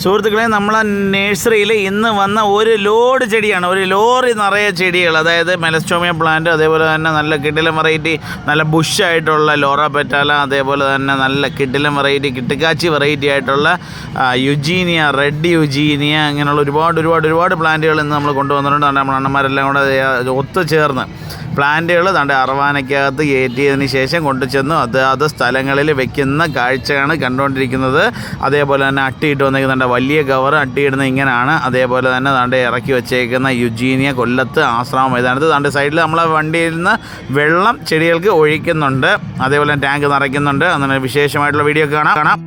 സുഹൃത്തുക്കളെ, നമ്മളെ നഴ്സറിയിൽ ഇന്ന് വന്ന ഒരു ലോഡ് ചെടിയാണ്, ഒരു ലോറി നിറയെ ചെടികൾ. അതായത് മെലസ്റ്റോമിയ പ്ലാന്റ്, അതേപോലെ തന്നെ നല്ല കിടിലം വെറൈറ്റി, നല്ല ബുഷായിട്ടുള്ള ലോറ പെറ്റാല, അതേപോലെ തന്നെ നല്ല കിടിലം വെറൈറ്റി, കിട്ടുകാച്ചി വെറൈറ്റി ആയിട്ടുള്ള യുജീനിയ, റെഡ് യുജീനിയ, അങ്ങനെയുള്ള ഒരുപാട് പ്ലാന്റുകൾ ഇന്ന് നമ്മൾ കൊണ്ടുവന്നിട്ടുണ്ട്. നമ്മൾ അണ്ണന്മാരെല്ലാം കൂടെ ഒത്തുചേർന്ന് പ്ലാന്റുകൾ തൻ്റെ അറവാനയ്ക്കകത്ത് കയറ്റിയതിന് ശേഷം കൊണ്ടുചെന്ന് അത് സ്ഥലങ്ങളിൽ വെക്കുന്ന കാഴ്ചയാണ് കണ്ടുകൊണ്ടിരിക്കുന്നത്. അതേപോലെ തന്നെ അട്ടിയിട്ട് വന്നിരിക്കുന്ന വലിയ കവർ അട്ടിയിടുന്ന ഇങ്ങനെയാണ്. അതേപോലെ തന്നെ താണ്ടെ ഇറക്കി വെച്ചേക്കുന്ന യുജീനിയ കൊല്ലത്ത് ആശ്രമ മൈതാനത്ത് താണ്ടെ സൈഡിൽ നമ്മളെ വണ്ടിയിൽ നിന്ന് വെള്ളം ചെടികൾക്ക് ഒഴിക്കുന്നുണ്ട്. അതേപോലെ ടാങ്ക് നിറയ്ക്കുന്നുണ്ട്. അങ്ങനെ വിശേഷമായിട്ടുള്ള വീഡിയോ കാണാം.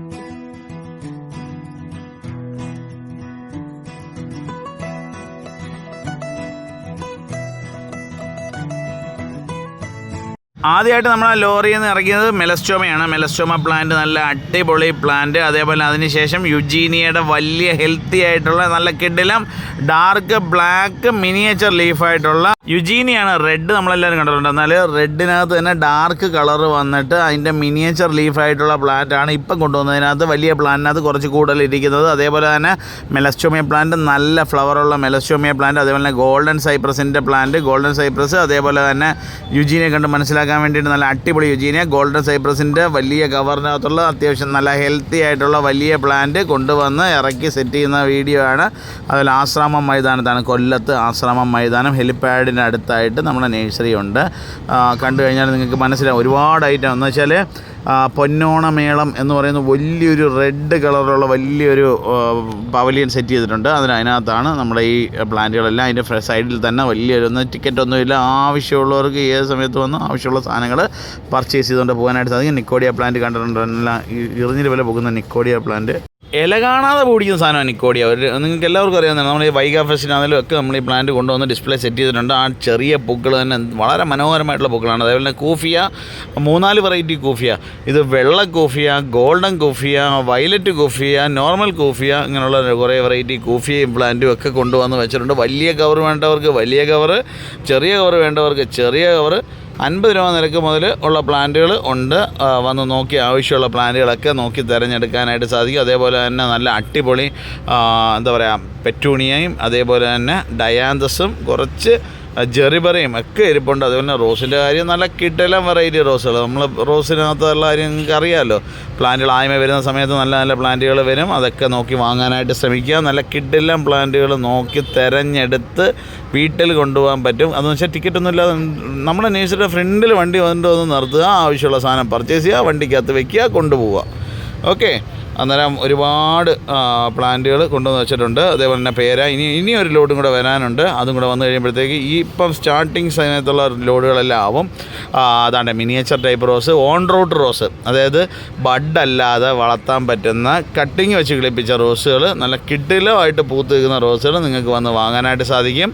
ആദ്യമായിട്ട് നമ്മൾ ആ ലോറിയിൽ നിന്ന് ഇറക്കിയത് മെലസ്റ്റോമയാണ്. മെലസ്റ്റോമ പ്ലാന്റ് നല്ല അടിപൊളി പ്ലാന്റ്. അതേപോലെ അതിനുശേഷം യുജീനിയയുടെ വലിയ ഹെൽത്തി ആയിട്ടുള്ള നല്ല കിടിലം ഡാർക്ക് ബ്ലാക്ക് മിനിയേച്ചർ ലീഫായിട്ടുള്ള യുജീനിയാണ്. റെഡ് നമ്മളെല്ലാവരും കണ്ടിട്ടുണ്ട്. എന്നാൽ റെഡിനകത്ത് തന്നെ ഡാർക്ക് കളർ വന്നിട്ട് അതിൻ്റെ മിനിയേച്ചർ ലീഫായിട്ടുള്ള പ്ലാന്റാണ് ഇപ്പം കൊണ്ടുവന്നതിനകത്ത്. വലിയ പ്ലാന്റിനകത്ത് കുറച്ച് കൂടുതൽ ഇരിക്കുന്നത്. അതേപോലെ തന്നെ മെലസ്റ്റോമിയ പ്ലാന്റ്, നല്ല ഫ്ലവറുള്ള മെലസ്റ്റോമിയ പ്ലാന്റ്. അതേപോലെ തന്നെ ഗോൾഡൻ സൈപ്രസിൻ്റെ പ്ലാന്റ്, ഗോൾഡൻ സൈപ്രസ്. അതേപോലെ തന്നെ യുജീനിയെ കണ്ട് മനസ്സിലാക്കാൻ വേണ്ടിയിട്ട് നല്ല അടിപൊളി യുജീനിയ. ഗോൾഡൻ സൈപ്രസിൻ്റെ വലിയ കവറിനകത്തുള്ള അത്യാവശ്യം നല്ല ഹെൽത്തി ആയിട്ടുള്ള വലിയ പ്ലാന്റ് കൊണ്ടുവന്ന് ഇറക്കി സെറ്റ് ചെയ്യുന്ന വീഡിയോ ആണ്. അതുപോലെ ആശ്രമം മൈതാനത്താണ്, കൊല്ലത്ത് ആശ്രമം മൈതാനം ഹെലിപ്പാഡിന് അടുത്തായിട്ട് നമ്മുടെ നഴ്സറി ഉണ്ട്. കണ്ടു കഴിഞ്ഞാൽ നിങ്ങൾക്ക് മനസ്സിലാവും ഒരുപാട് ഐറ്റം. എന്ന് വെച്ചാൽ പൊന്നോണമേളം എന്ന് പറയുന്ന വലിയൊരു റെഡ് കളറുള്ള വലിയൊരു പവലിയൻ സെറ്റ് ചെയ്തിട്ടുണ്ട്. അതിനകത്താണ് നമ്മുടെ ഈ പ്ലാന്റുകളെല്ലാം. അതിൻ്റെ സൈഡിൽ തന്നെ വലിയൊരു ടിക്കറ്റൊന്നുമില്ല. ആവശ്യമുള്ളവർക്ക് ഏത് സമയത്ത് വന്ന് ആവശ്യമുള്ള സാധനങ്ങൾ പർച്ചേസ് ചെയ്തുകൊണ്ട് പോകാനായിട്ട് സാധിക്കും. നിക്കോഡിയ പ്ലാന്റ് കണ്ടിട്ടുണ്ട്, എല്ലാം ഇറിഞ്ഞിൽ വില പോകുന്ന നിക്കോഡിയ പ്ലാന്റ്. ഇല കാണാതെ പിടിക്കുന്ന സാധനമാണ് നിക്കോഡിയ. നിങ്ങൾക്ക് എല്ലാവർക്കും അറിയാവുന്നതാണ്. നമ്മൾ ഈ വൈഗ ഫെസ്റ്റിനാണെങ്കിലും ഒക്കെ നമ്മൾ ഈ പ്ലാന്റ് കൊണ്ടുവന്ന് ഡിസ്പ്ലേ സെറ്റ് ചെയ്തിട്ടുണ്ട്. ആ ചെറിയ പൂക്കൾ തന്നെ വളരെ മനോഹരമായിട്ടുള്ള പൂക്കളാണ്. അതേപോലെ തന്നെ കൂഫിയ, 3-4 വെറൈറ്റി കൂഫിയ. ഇത് വെള്ള cuphea, golden cuphea, violet cuphea, normal cuphea, ഇങ്ങനെയുള്ള കുറേ വെറൈറ്റി കൂഫിയയും പ്ലാന്റും ഒക്കെ കൊണ്ടുവന്ന് വെച്ചിട്ടുണ്ട്. വലിയ കവർ വേണ്ടവർക്ക് വലിയ കവർ, ചെറിയ കവർ വേണ്ടവർക്ക് ചെറിയ കവർ. 50 രൂപ നിരക്ക് മുതൽ ഉള്ള പ്ലാന്റുകൾ ഉണ്ട്. വന്ന് നോക്കി ആവശ്യമുള്ള പ്ലാന്റുകളൊക്കെ നോക്കി തിരഞ്ഞെടുക്കാനായിട്ട് സാധിക്കും. അതേപോലെ തന്നെ നല്ല അടിപൊളി എന്താ പറയുക പെറ്റൂണിയയും അതേപോലെ തന്നെ ഡയാന്തസും കുറച്ച് ജെറിബറയും ഒക്കെ ഇരിപ്പുണ്ട്. അതുപോലെ റോസിൻ്റെ കാര്യം നല്ല കിടിലം വെറൈറ്റി റോസുകൾ. നമ്മൾ റോസിനകത്തുള്ള കാര്യം നിങ്ങൾക്ക് അറിയാമല്ലോ. പ്ലാന്റുകൾ ആയ്മ വരുന്ന സമയത്ത് നല്ല നല്ല പ്ലാന്റുകൾ വരും. അതൊക്കെ നോക്കി വാങ്ങാനായിട്ട് ശ്രമിക്കുക. നല്ല കിടിലം പ്ലാന്റുകൾ നോക്കി തിരഞ്ഞെടുത്ത് വീട്ടിൽ കൊണ്ടുപോകാൻ പറ്റും. അതെന്ന് വെച്ചാൽ ടിക്കറ്റൊന്നും ഇല്ലാതെ നമ്മുടെ നഴ്സറിയുടെ ഫ്രണ്ടിൽ വണ്ടി വന്നിട്ട് നിർത്തുക, ആവശ്യമുള്ള സാധനം പർച്ചേസ് ചെയ്യുക, വണ്ടിക്കകത്ത് വയ്ക്കുക, കൊണ്ടുപോവുക. ഓക്കെ, അന്നേരം ഒരുപാട് പ്ലാന്റുകൾ കൊണ്ടുവന്ന് വെച്ചിട്ടുണ്ട്. അതേപോലെ തന്നെ പേര ഇനി ഒരു ലോഡും കൂടെ വരാനുണ്ട്. അതും കൂടെ വന്നു കഴിയുമ്പോഴത്തേക്ക് ഈ ഇപ്പം സ്റ്റാർട്ടിങ് സമയത്തുള്ള ലോഡുകളെല്ലാം ആവും. അതാണ്ട് miniature type rose, own root rose, അതായത് ബഡ് അല്ലാതെ വളർത്താൻ പറ്റുന്ന കട്ടിങ് വെച്ച് കിളിപ്പിച്ച റോസുകൾ, നല്ല കിടിലമായിട്ട് പൂത്ത് നിൽക്കുന്ന റോസുകൾ നിങ്ങൾക്ക് വന്ന് വാങ്ങാനായിട്ട് സാധിക്കും.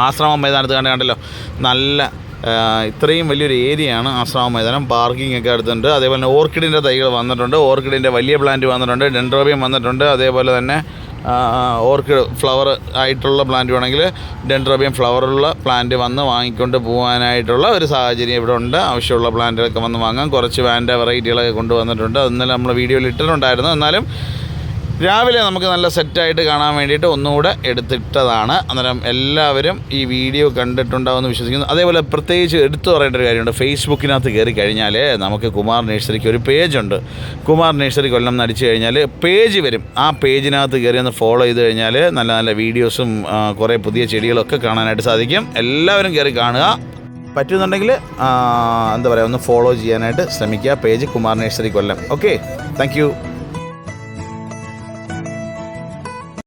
ആശ്രമം മൈതാനത്ത് കണ്ടല്ലോ, നല്ല ഇത്രയും വലിയൊരു ഏരിയയാണ് ആശ്രമ മൈതാനം. പാർക്കിംഗ് ഒക്കെ അടുത്തുണ്ട്. അതേപോലെ തന്നെ ഓർക്കിഡിൻ്റെ തൈകൾ വന്നിട്ടുണ്ട്. ഓർക്കിഡിൻ്റെ വലിയ പ്ലാന്റ് വന്നിട്ടുണ്ട്. ഡെൻഡ്രോബിയം വന്നിട്ടുണ്ട്. അതേപോലെ തന്നെ ഓർക്കിഡ് ഫ്ലവർ ആയിട്ടുള്ള പ്ലാന്റ് വേണമെങ്കിൽ ഡെൻഡ്രോബിയം ഫ്ലവറുള്ള പ്ലാന്റ് വന്ന് വാങ്ങിക്കൊണ്ട് പോകാനായിട്ടുള്ള ഒരു സാഹചര്യം ഇവിടെ ഉണ്ട്. ആവശ്യമുള്ള പ്ലാന്റുകളൊക്കെ വന്ന് വാങ്ങാം. കുറച്ച് വാൻഡ വെറൈറ്റികളൊക്കെ കൊണ്ടുവന്നിട്ടുണ്ട്. അതെന്നാലും നമ്മൾ വീഡിയോയിൽ ഇട്ടിട്ടുണ്ടായിരുന്നു. എന്നാലും രാവിലെ നമുക്ക് നല്ല സെറ്റായിട്ട് കാണാൻ വേണ്ടിയിട്ട് ഒന്നുകൂടെ എടുത്തിട്ടതാണ്. അന്നേരം എല്ലാവരും ഈ വീഡിയോ കണ്ടിട്ടുണ്ടാവുമെന്ന് വിശ്വസിക്കുന്നു. അതേപോലെ പ്രത്യേകിച്ച് എടുത്തു പറയേണ്ട ഒരു കാര്യമുണ്ട്. ഫേസ്ബുക്കിനകത്ത് കയറി കഴിഞ്ഞാൽ നമുക്ക് കുമാർ നഴ്സറിക്ക് ഒരു പേജുണ്ട്. കുമാർ നഴ്സറി കൊല്ലം എന്ന് അടിച്ചു കഴിഞ്ഞാൽ പേജ് വരും. ആ പേജിനകത്ത് കയറി ഒന്ന് ഫോളോ ചെയ്ത് കഴിഞ്ഞാൽ നല്ല നല്ല വീഡിയോസും കുറേ പുതിയ ചെടികളൊക്കെ കാണാനായിട്ട് സാധിക്കും. എല്ലാവരും കയറി കാണുക. പറ്റുന്നുണ്ടെങ്കിൽ എന്താ പറയുക, ഒന്ന് ഫോളോ ചെയ്യാനായിട്ട് ശ്രമിക്കുക. Page Kumar nursery Kollam. Okay, thank you.